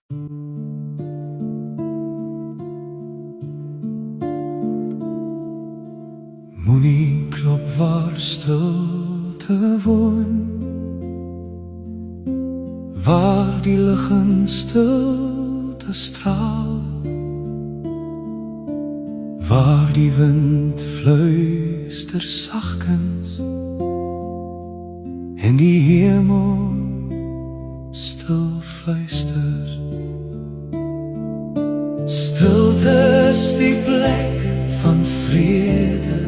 Moenie klop waar stilte woon, waar die lig in stilte straal, waar die wind fluister sagkens en die hemel stil fluister. Stilte is die plek van vrede,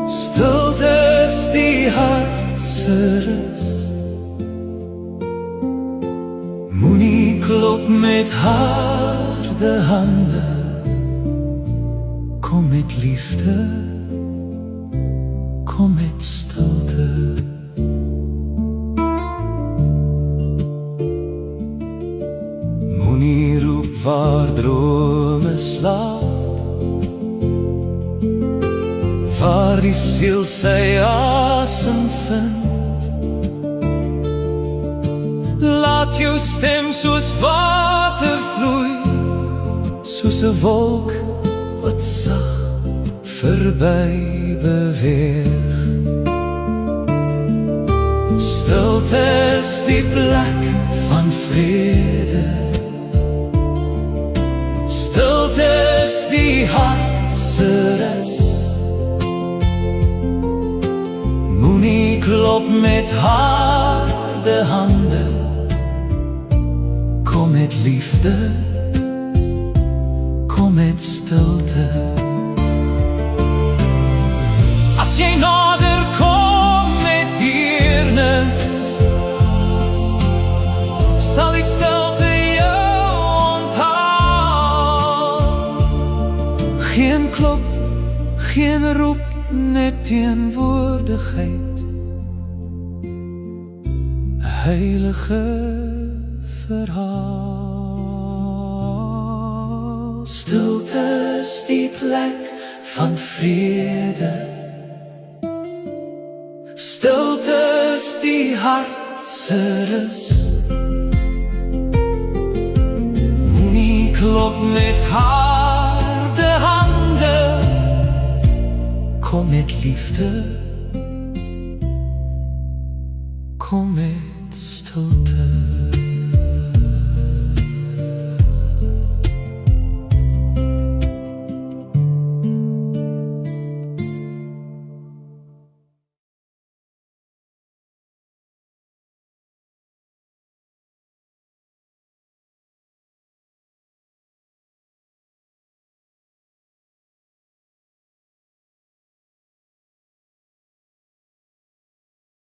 stilte is die hart se rus. Moenie klop met harde hande, kom met liefde, kom met stilte. Moenie roep waar drome slaap, waar die siel sy asem vind. Laat jou stem soos water vloei, soos 'n wolk wat sag verby beweeg. Stilte is die plek van vrede, stilte is die hart se rus. Moenie klop met harde hande, kom met liefde, kom met stilte. As jy nader kom met deernis, sal die stilte jou onthaal. Geen klop, geen roep, net teenwoordigheid, 'n heilige verhaal. Stilte is die plek van vrede, stilte is die hart se rus. Moenie klop met harde hande, kom met liefde, kom met